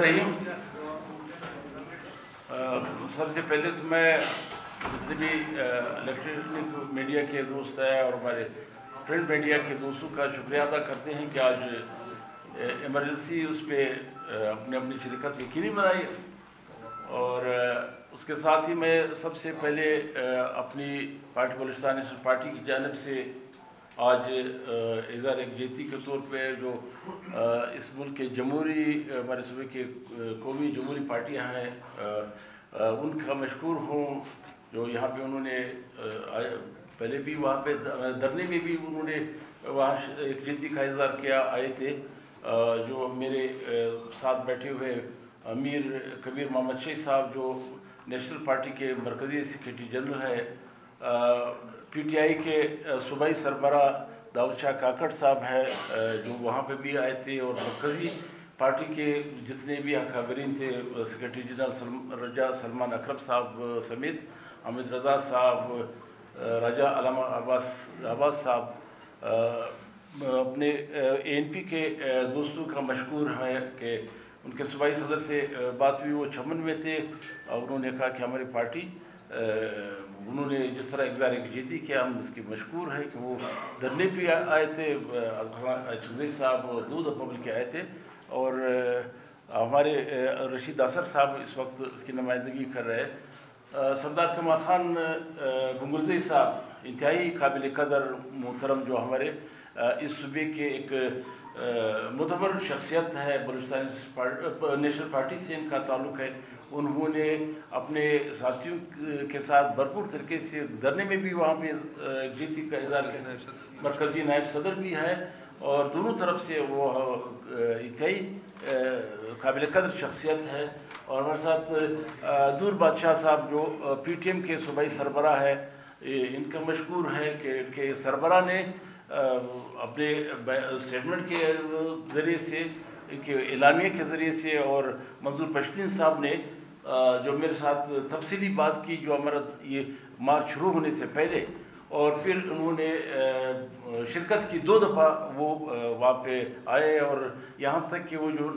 الرحیم سب سے پہلے تو میں جتنے بھی الیکٹرانک میڈیا کے دوست ہیں اور ہمارے پرنٹ میڈیا کے دوستوں کا شکریہ ادا کرتے ہیں کہ آج ایمرجنسی اس پہ اپنی شرکت یقینی بنائی، اور اس کے ساتھ ہی میں سب سے پہلے اپنی پارٹی بلوچستان نیشنل پارٹی کی جانب سے آج اظہار یکجہتی کے طور پہ جو اس ملک کے جمہوری ہمارے صوبے کے قومی جمہوری پارٹیاں ہیں ان کا مشکور ہوں، جو یہاں پہ انہوں نے پہلے بھی وہاں پہ دھرنے میں بھی انہوں نے وہاں یکجہتی کا اظہار کیا آئے تھے۔ جو میرے ساتھ بیٹھے ہوئے امیر کبیر محمد شیخ صاحب جو نیشنل پارٹی کے مرکزی سیکریٹری جنرل ہے، پی ٹی آئی کے صوبائی سربراہ داؤد شاہ کاکڑ صاحب ہے جو وہاں پہ بھی آئے تھے، اور مرکزی پارٹی کے جتنے بھی اکابرین تھے، سیکریٹری جنرل رجا سلمان اکرم صاحب سمیت حامد رضا صاحب، راجہ علامہ عباس صاحب، اپنے اے این پی کے دوستوں کا مشکور ہے کہ ان کے صوبائی صدر سے بات ہوئی، وہ چمن میں تھے اور انہوں نے کہا کہ ہماری پارٹی انہوں نے جس طرح اظہار یکجہتی کیا، ہم اس کے مشکور ہیں کہ وہ دھرنے پہ آئے تھے، چغزئی صاحب دودھ پبل کے آئے تھے، اور ہمارے رشید اثر صاحب اس وقت اس کی نمائندگی کر رہے ہیں۔ سردار کمال خان گنگلزئی صاحب انتہائی قابل قدر محترم جو ہمارے اس صوبے کے ایک معتبر شخصیت ہے، بلوچستان نیشنل پارٹی سے ان کا تعلق ہے، انہوں نے اپنے ساتھیوں کے ساتھ بھرپور طریقے سے دھرنے میں بھی وہاں پہ یکجہتی کا اظہار کیا، مرکزی نائب صدر بھی ہے، اور دونوں طرف سے وہ انتہائی قابل قدر شخصیت ہے۔ اور ہمارے ساتھ دور بادشاہ صاحب جو پی ٹی ایم کے صوبائی سربراہ ہے، ان کا مشکور ہے کہ ان کے سربراہ نے اپنے اسٹیٹمنٹ کے ذریعے سے، ان کے اعلامیہ کے ذریعے سے، اور منظور پشتین صاحب نے جو میرے ساتھ تفصیلی بات کی جو ہمارا یہ مارچ شروع ہونے سے پہلے، اور پھر انہوں نے شرکت کی 2 دفعہ وہ وہاں پہ آئے، اور یہاں تک کہ وہ جو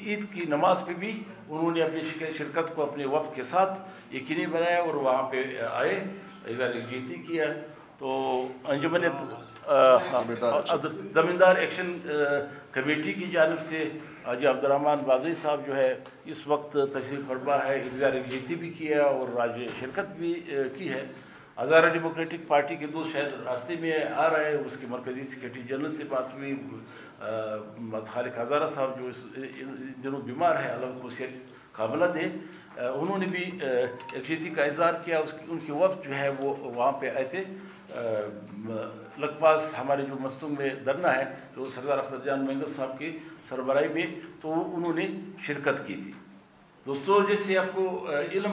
عید کی نماز پہ بھی انہوں نے اپنی شرکت کو اپنے وفد کے ساتھ یقینی بنایا اور وہاں پہ آئے، اظہار یکجہتی کیا۔ تو انجمن زمیندار ایکشن کمیٹی کی جانب سے حاجی عبدالرحمن بازئی صاحب جو ہے اس وقت تشریف فرما ہے، اظہار یکجہتی بھی کیا اور آج شرکت بھی کی ہے۔ ہزارہ ڈیموکریٹک پارٹی کے دوست شاید راستے میں آ رہے ہیں، اس کے مرکزی سیکریٹری جنرل سے بات ہوئی، خالق ہزارہ صاحب جو اس دنوں بیمار ہے، اللہ کو صحت کاملہ دے، انہوں نے بھی یکجہتی کا اظہار کیا، ان کے وفد جو ہے وہ وہاں پہ آئے تھے۔ لگ پاس ہمارے جو مستنگ میں دھرنا ہے جو سردار اختر جان مینگل صاحب کی سربراہی میں، تو انہوں نے شرکت کی تھی۔ دوستو، جیسے آپ کو علم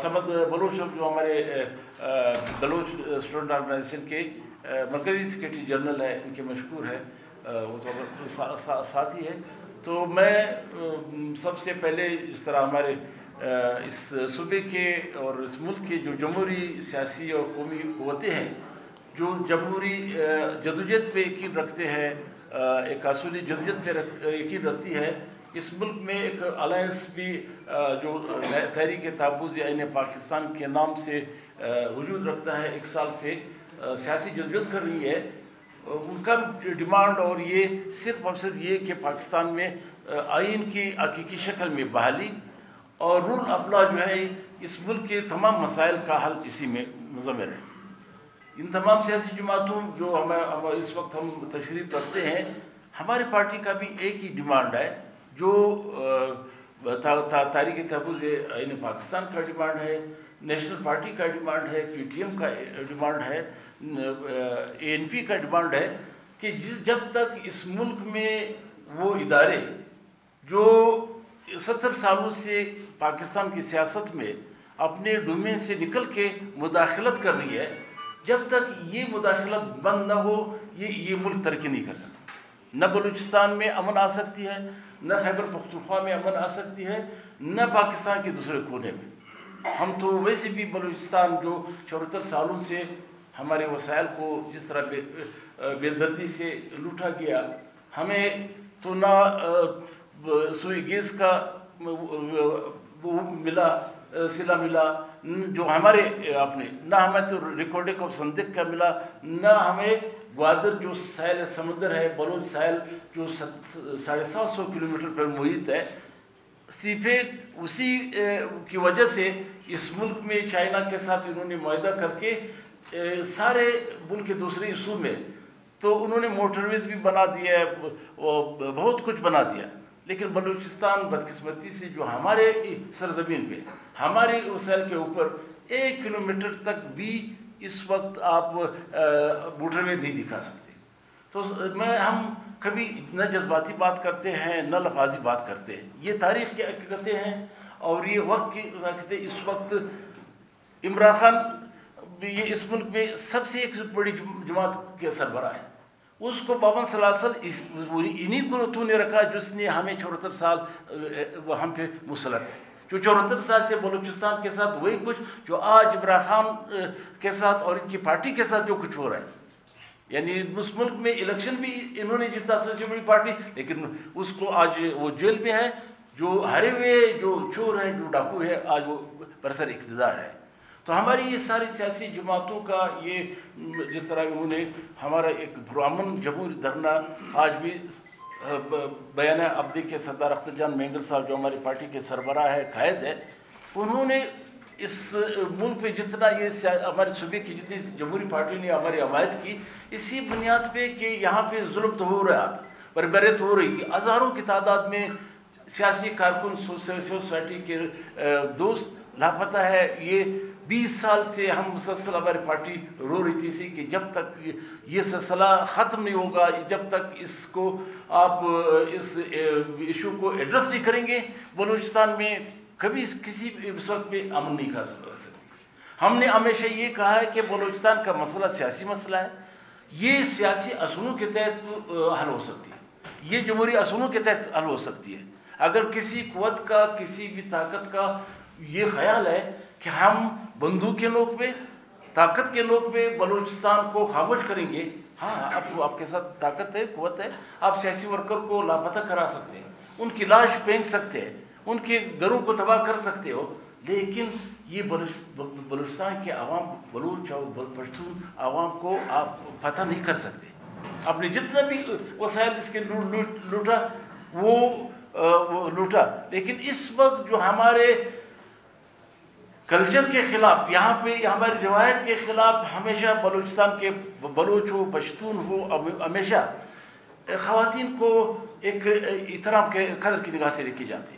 سمد بلوچ جو ہمارے بلوچ اسٹوڈنٹ آرگنائزیشن کے مرکزی سیکریٹری جنرل ہے، ان کے مشکور ہے، وہ تو ساتھی ہے، تو میں سب سے پہلے اس طرح ہمارے اس صوبے کے اور اس ملک کے جو جمہوری سیاسی اور قومی قوتیں ہیں جو جمہوری جدوجہد پہ یقین رکھتے ہیں، ایک اصولی جدوجہد پہ یقین رکھتی ہے، اس ملک میں ایک الائنس بھی جو تحریک تحفظ آئین پاکستان کے نام سے وجود رکھتا ہے، 1 سال سے سیاسی جدوجہد کر رہی ہے، ان کا ڈیمانڈ اور یہ صرف اور صرف یہ کہ پاکستان میں آئین کی حقیقی شکل میں بحالی اور رول آف لا جو ہے اس ملک کے تمام مسائل کا حل اسی میں مضمر ہے۔ ان تمام سیاسی جماعتوں جو اس وقت ہم تشریف رکھتے ہیں، ہماری پارٹی کا بھی ایک ہی ڈیمانڈ ہے، جو تحریک تحفظ آئین پاکستان کا ڈیمانڈ ہے، نیشنل پارٹی کا ڈیمانڈ ہے، پی ٹی ایم کا ڈیمانڈ ہے، اے این پی کا ڈیمانڈ ہے کہ جب تک اس ملک میں وہ ادارے جو 70 سالوں سے پاکستان کی سیاست میں اپنے ڈومین سے نکل کے مداخلت کر رہی ہے، جب تک یہ مداخلت بند نہ ہو یہ ملک ترقی نہیں کر سکتا۔ نہ بلوچستان میں امن آ سکتی ہے، نہ خیبر پختونخوا میں امن آ سکتی ہے، نہ پاکستان کے دوسرے کونے میں۔ ہم تو ویسے بھی بلوچستان جو 74 سالوں سے ہمارے وسائل کو جس طرح بے دردی سے لوٹا گیا، ہمیں تو نہ سوئی گیس کا وہ ملا سلا ملا جو ہمارے اپنے، نہ ہمیں تو ریکارڈنگ آف صندوق کا ملا، نہ ہمیں گوادر جو ساحل سمندر ہے، بلوچ ساحل جو 750 کلومیٹر پر محیط ہے، صرف اسی کی وجہ سے اس ملک میں چائنا کے ساتھ انہوں نے معاہدہ کر کے سارے ملک کے دوسرے حصوں میں تو انہوں نے موٹر ویز بھی بنا دیا ہے، بہت کچھ بنا دیا، لیکن بلوچستان بدقسمتی سے جو ہمارے سرزمین پہ ہمارے وسائل کے اوپر 1 کلومیٹر تک بھی اس وقت آپ موٹر وے نہیں دکھا سکتے. تو ہم کبھی نہ جذباتی بات کرتے ہیں نہ لفاظی بات کرتے ہیں، یہ تاریخ کی حقیقتیں ہیں اور یہ وقت کی حقیقتیں. اس وقت عمران خان یہ اس ملک میں سب سے ایک بڑی جماعت کے سربراہ ہے، اس کو پابند سلاسل انہی کو تو نے رکھا جس نے ہمیں 74 سال ہم پہ مسلط ہے، جو 74 سال سے بلوچستان کے ساتھ وہی کچھ جو آج عمران خان کے ساتھ اور ان کی پارٹی کے ساتھ جو کچھ ہو رہا ہے. یعنی اس ملک میں الیکشن بھی انہوں نے جیتا سب سے بڑی پارٹی، لیکن اس کو آج وہ جیل میں ہے، جو ہرے ہوئے جو چور ہے جو ڈاکو ہے آج وہ برسر اقتدار ہے. تو ہماری یہ ساری سیاسی جماعتوں کا یہ جس طرح انہوں نے ہمارا ایک پرامن جمہوری دھرنا آج بھی بیان اب دیکھیں سردار اختر جان مینگل صاحب جو ہماری پارٹی کے سربراہ ہے قائد ہے، انہوں نے اس ملک میں جتنا یہ ہمارے صوبے کی جتنی جمہوری پارٹی نے ہماری حمایت کی اسی بنیاد پہ کہ یہاں پہ ظلم تو ہو رہا تھا، بربریت ہو رہی تھی، ہزاروں کی تعداد میں سیاسی کارکن سوسائٹی کے دوست لاپتہ ہے. یہ 20 سال سے ہم مسلسل ہماری پارٹی رو رہی تھی کہ جب تک یہ سلسلہ ختم نہیں ہوگا، جب تک اس کو آپ اس ایشو کو ایڈریس نہیں کریں گے، بلوچستان میں کبھی کسی اس وقت پہ امن نہیں کر سکتی. ہم نے ہمیشہ یہ کہا ہے کہ بلوچستان کا مسئلہ سیاسی مسئلہ ہے، یہ سیاسی اصولوں کے تحت حل ہو سکتی ہے، یہ جمہوری اصولوں کے تحت حل ہو سکتی ہے. اگر کسی قوت کا کسی بھی طاقت کا یہ خیال ہے کہ ہم بندوق کے نوک پہ طاقت کے نوک پہ بلوچستان کو خاموش کریں گے، ہاں آپ کے ساتھ طاقت ہے قوت ہے، آپ سیاسی ورکر کو لاپتہ کرا سکتے ہیں، ان کی لاش پھینک سکتے ہیں، ان کے گھروں کو تباہ کر سکتے ہو، لیکن یہ بلوچستان کے عوام بلوچ اور پشتون عوام کو آپ فتح نہیں کر سکتے. آپ نے جتنا بھی وسائل اس کے لوٹا وہ لوٹا، لیکن اس وقت جو ہمارے کلچر کے خلاف، یہاں پہ ہماری روایت کے خلاف ہمیشہ بلوچستان کے بلوچ ہو پشتون ہو ہمیشہ خواتین کو ایک احترام کے قدر کی نگاہ سے دیکھی جاتی ہے.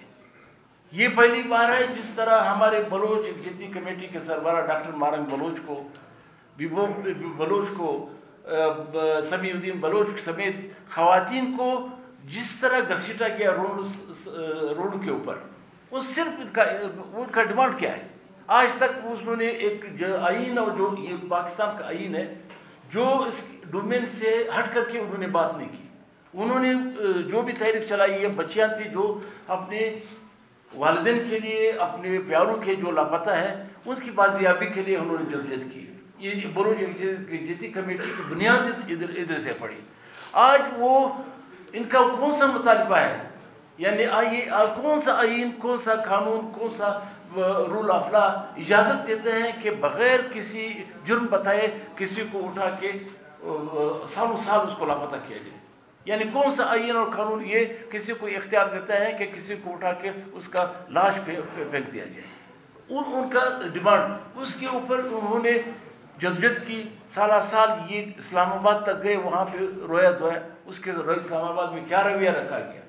یہ پہلی بار ہے جس طرح ہمارے بلوچ یکجہتی کمیٹی کے سربراہ ڈاکٹر مارنگ بلوچ کو، بیبو بلوچ کو، سمیع الدین بلوچ سمیت خواتین کو جس طرح گھسیٹا گیا روڈ کے اوپر، وہ صرف ان کا ڈیمانڈ کیا ہے. آج تک انہوں نے ایک آئین اور جو یہ پاکستان کا آئین ہے جو اس ڈومین سے ہٹ کر کے انہوں نے بات نہیں کی. انہوں نے جو بھی تحریک چلائی ہے، بچیاں تھیں جو اپنے والدین کے لیے اپنے پیاروں کے جو لاپتہ ہیں ان کی بازیابی کے لیے انہوں نے جدوجہد کی. یہ بلوچ یکجہتی کمیٹی کی بنیاد ادھر سے پڑی. آج وہ ان کا کون سا مطالبہ ہے، یعنی کون سا آئین، کون سا قانون، کون سا رول آف لا اجازت دیتے ہیں کہ بغیر کسی جرم بتائے کسی کو اٹھا کے سالوں سال اس کو لاپتہ کیا جائے؟ یعنی کون سا آئین اور قانون یہ کسی کو اختیار دیتا ہے کہ کسی کو اٹھا کے اس کا لاش پھینک دیا جائے؟ ان کا ڈیمانڈ اس کے اوپر انہوں نے جدوجہد کی. سالہ سال یہ اسلام آباد تک گئے، وہاں پہ رویا دھویا. اس کے اسلام آباد میں کیا رویہ رکھا گیا؟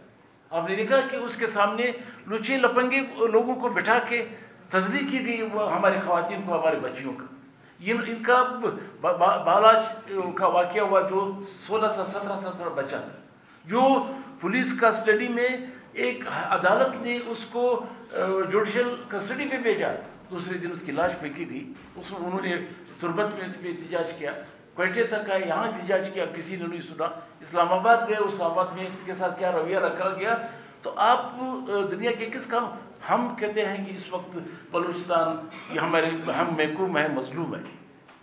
آپ نے دیکھا کہ اس کے سامنے لچے لپنگے لوگوں کو بٹھا کے تذلیل کی گئی ہماری خواتین کو، ہمارے بچیوں کا. ان کا بالاج کا واقعہ ہوا جو 17 بچہ تھا، جو پولیس کسٹڈی میں ایک عدالت نے اس کو جوڈیشل کسٹڈی پہ بھیجا، دوسرے دن اس کی لاش پھینکی گئی. اس میں انہوں نے تربت میں اس پہ احتجاج کیا، کوئٹے تک آئے، یہاں احتجاج کیا، کسی نے نہیں سنا. اسلام آباد گئے، اسلام آباد میں اس کے ساتھ کیا رویہ رکھا گیا. تو آپ دنیا کے کس کام؟ ہم کہتے ہیں کہ اس وقت بلوچستان یہ ہم محکوم ہے، مظلوم ہے.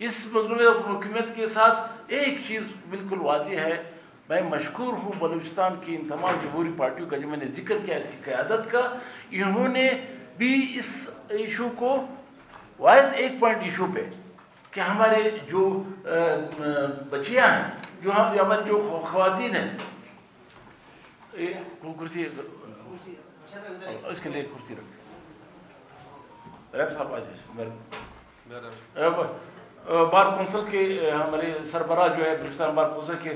اس مظلوم حکومت کے ساتھ ایک چیز بالکل واضح ہے میں مشکور ہوں بلوچستان کی ان تمام جمہوری پارٹیوں کا جو میں نے ذکر کیا اس کی قیادت کا. انہوں نے بھی اس ایشو کو واحد ایک پوائنٹ ایشو پہ کہ ہمارے جو بچیاں ہیں, جو ہمارے جو خواتین ہیں, کرسی اس کے لیے کرسی رکھتے ریب صاحب آ جائے. بار کونسل کے ہمارے سربراہ جو ہے بلوچستان بار کونسل کے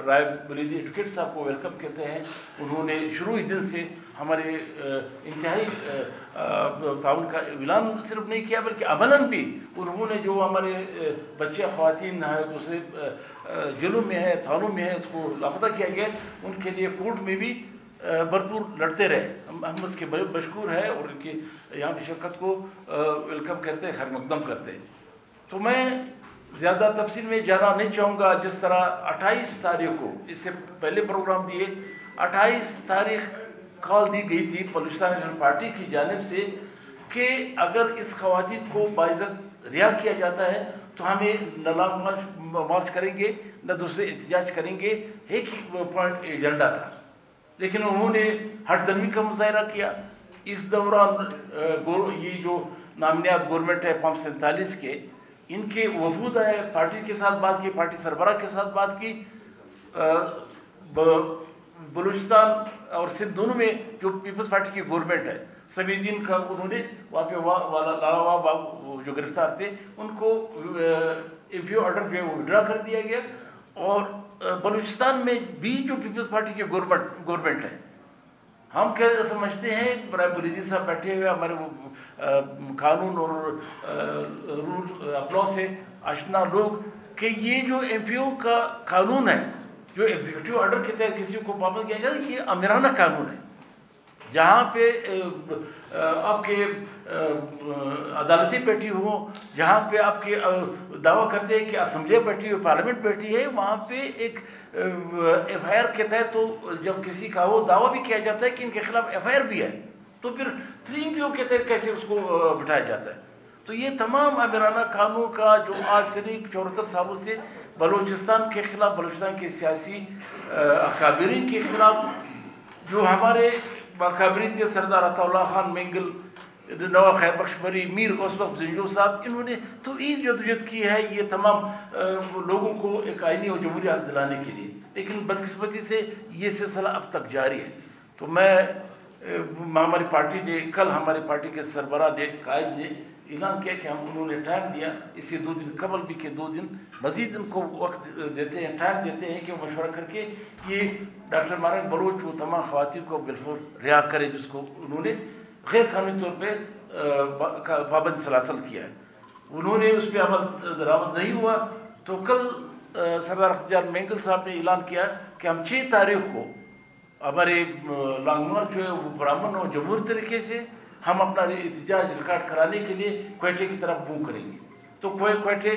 رائے بریلی ایڈوکیٹ صاحب کو ویلکم کہتے ہیں. انہوں نے شروعی دن سے ہمارے انتہائی تعاون کا اعلان صرف نہیں کیا بلکہ عملاً بھی انہوں نے جو ہمارے بچے خواتین ہیں دوسرے جیلوں میں ہے تھانوں میں ہے اس کو لاپتہ کیا گیا ان کے لیے کورٹ میں بھی بھرپور لڑتے رہے. ہم اس کے بڑے مشکور ہیں اور ان کی یہاں کی شرکت کو ویلکم کرتے ہیں, خیر مقدم کرتے ہیں. تو میں زیادہ تفصیل میں جانا نہیں چاہوں گا. جس طرح 28 تاریخ کو اس سے پہلے پروگرام دیے 28 تاریخ کال دی گئی تھی بلوچستان نیشنل پارٹی کی جانب سے کہ اگر اس خواتین کو باعزت رہا کیا جاتا ہے تو ہمیں نہ لانگ مارچ کریں گے نہ دوسرے احتجاج کریں گے. ایک ہی پوائنٹ ایجنڈا تھا, لیکن انہوں نے ہٹ درمی کا مظاہرہ کیا. اس دوران یہ جو نامنیات گورنمنٹ ہے 547 کے ان کے وفود آئے, پارٹی کے ساتھ بات کی, پارٹی سربراہ کے ساتھ بات کی. بلوچستان اور سندھ دونوں میں جو پیپلز پارٹی کی گورنمنٹ ہے سبھی دن کا انہوں نے وہاں پہ لالا بابو جو گرفتار تھے ان کو ایمپیو آرڈر جو ہے وہ وڈرا کر دیا گیا. اور بلوچستان میں بھی جو پیپلز پارٹی کی گورنمنٹ ہے ہم کیا سمجھتے ہیں, برائے بریدی صاحب بیٹھے ہوئے ہمارے وہ قانون اور رول اپلاؤ سے آشنا لوگ, کہ یہ جو ایم پی او کا قانون ہے جو ایگزیکٹو آرڈر کے تحت کسی کو پابند کیا جائے یہ آمرانہ قانون ہے. جہاں پہ آپ کے عدالتیں بیٹھی ہوں, جہاں پہ آپ کے دعویٰ کرتے ہیں کہ اسمبلیاں بیٹھی ہو, پارلیمنٹ بیٹھی ہے, وہاں پہ ایک ایف آئی آر کے تحت تو جب کسی کا وہ دعویٰ بھی کیا جاتا ہے کہ ان کے خلاف ایف آئی آر بھی ہے تو پھر 3PO کے تحت کیسے اس کو بٹھایا جاتا ہے. تو یہ تمام آمرانہ قانون کا جو آج سے 74 سالوں سے بلوچستان کے خلاف, بلوچستان کے سیاسی اکابرین کے خلاف, جو ہمارے اکابرین تھے سردار عطا اللہ خان مینگل, نواز خیر بخش بری, میر غوث بخش زنجو صاحب, انہوں نے طویل جدوجہد کی ہے یہ تمام لوگوں کو ایک آئینی اور جمہوری حق دلانے کے لیے, لیکن بدقسمتی سے یہ سلسلہ اب تک جاری ہے. تو میں ہماری پارٹی نے کل ہماری پارٹی کے سربراہ نے قائد نے اعلان کیا کہ انہوں نے ٹائم دیا, اس سے 2 دن قبل بھی کہ 2 دن مزید ان کو وقت دیتے ہیں, ٹائم دیتے ہیں کہ وہ مشورہ کر کے یہ ڈاکٹر مارنگ بلوچ وہ تمام خواتین کو بالفعل رہا کرے جس کو انہوں نے غیر قانونی طور پہ پابند سلاسل کیا ہے. انہوں نے اس پہ عمل درآمد نہیں ہوا تو کل سردار اختیار مینگل صاحب نے اعلان کیا کہ ہم 6 تاریخ کو ہمارے لانگ مارچ جو ہے وہ پرامن اور جمہوری طریقے سے ہم اپنا احتجاج ریکارڈ کرانے کے لیے کوئٹے کی طرف منہ کریں گے. تو کوئٹے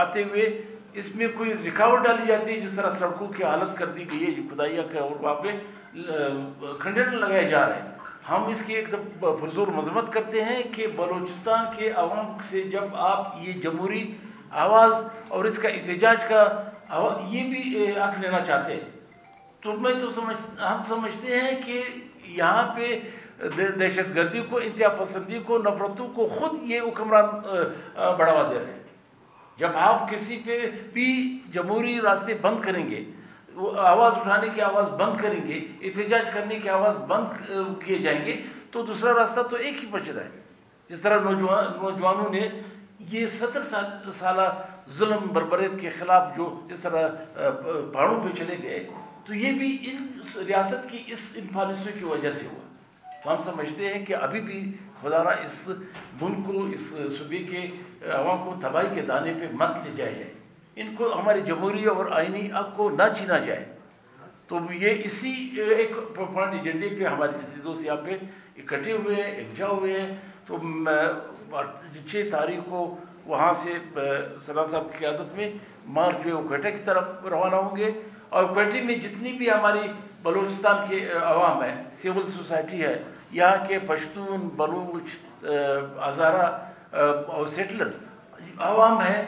آتے ہوئے اس میں کوئی رکاوٹ ڈالی جاتی ہے, جس طرح سڑکوں کی حالت کر دی گئی ہے, جو کھدائیاں کا اور وہاں پہ کنٹینر لگائے جا رہے ہیں, ہم اس کی ایک پرزور مذمت کرتے ہیں کہ بلوچستان کے عوام سے جب آپ یہ جمہوری آواز اور اس کا احتجاج کا یہ بھی حق لینا چاہتے ہیں, تو ہم سمجھتے ہیں کہ یہاں پہ دہشت گردی کو, انتہا پسندی کو, نفرتوں کو خود یہ حکمران بڑھاوا دے رہے ہیں. جب آپ کسی پہ بھی جمہوری راستے بند کریں گے, آواز اٹھانے کی آواز بند کریں گے, احتجاج کرنے کی آواز بند کیے جائیں گے, تو دوسرا راستہ تو ایک ہی بچ رہا ہے. جس طرح نوجوانوں نے یہ 70 سالہ ظلم بربریت کے خلاف جو اس طرح پہاڑوں پہ چلے گئے, تو یہ بھی ان ریاست کی ان پالیسیوں کی وجہ سے ہوا. تو ہم سمجھتے ہیں کہ ابھی بھی خدا را اس ملک کو, اس صوبے کے عوام کو تباہی کے دانے پہ مت لے جائے جائے, ان کو ہماری جمہوری اور آئینی حق کو نہ چھینا جائے. تو یہ اسی ایک پوائنٹ ایجنڈے پہ ہمارے جتنے دوست یہاں پہ اکٹھے ہوئے ہیں, یکجا ہوئے ہیں. تو 6 تاریخ کو وہاں سے سردار صاحب کی قیادت میں مارچ جو ہے وہ کوئٹہ کی طرف روانہ ہوں گے, اور کوئٹہ میں جتنی بھی ہماری بلوچستان کے عوام ہے, سول سوسائٹی ہے, یہاں کے پشتون, بلوچ, ہزارہ اور سیٹلر عوام ہے,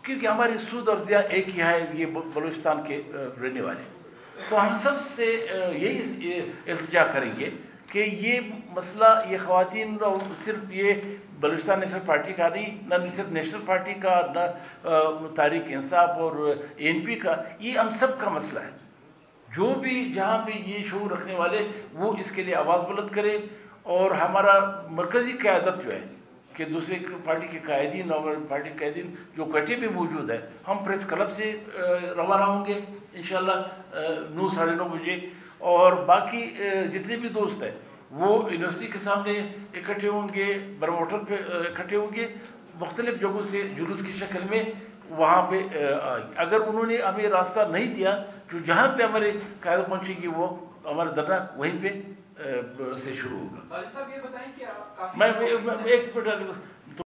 کیونکہ ہماری سود اور ضیاء ایک ہی ہے، یہ بلوچستان کے رہنے والے. تو ہم سب سے یہی التجا کریں گے کہ یہ مسئلہ، یہ خواتین صرف یہ بلوچستان نیشنل پارٹی کا نہیں، نہ صرف نیشنل پارٹی کا، نہ تحریک انصاف اور ANP کا، یہ ہم سب کا مسئلہ ہے. جو بھی جہاں پہ یہ شعور رکھنے والے وہ اس کے لیے آواز بلند کرے. اور ہمارا مرکزی قیادت جو ہے کہ دوسرے پارٹی کے قائدین اور پارٹی کے قائدین جو کٹے بھی موجود ہے، ہم پریس کلب سے روانہ ہوں گے انشاءاللہ 9 ساڑھے 9 بجے. اور باقی جتنے بھی دوست ہیں وہ یونیورسٹی کے سامنے اکٹھے ہوں گے، برم ہوٹل پہ اکٹھے ہوں گے، مختلف جگہوں سے جلوس کی شکل میں وہاں پہ اگر انہوں نے ہمیں راستہ نہیں دیا، جو جہاں پہ ہمارے قائد پہنچے گی وہ ہمارا دھرنا وہیں پہ سے شروع ہوگا. صالح صاحب یہ بتائیں کہ میں ایک منٹ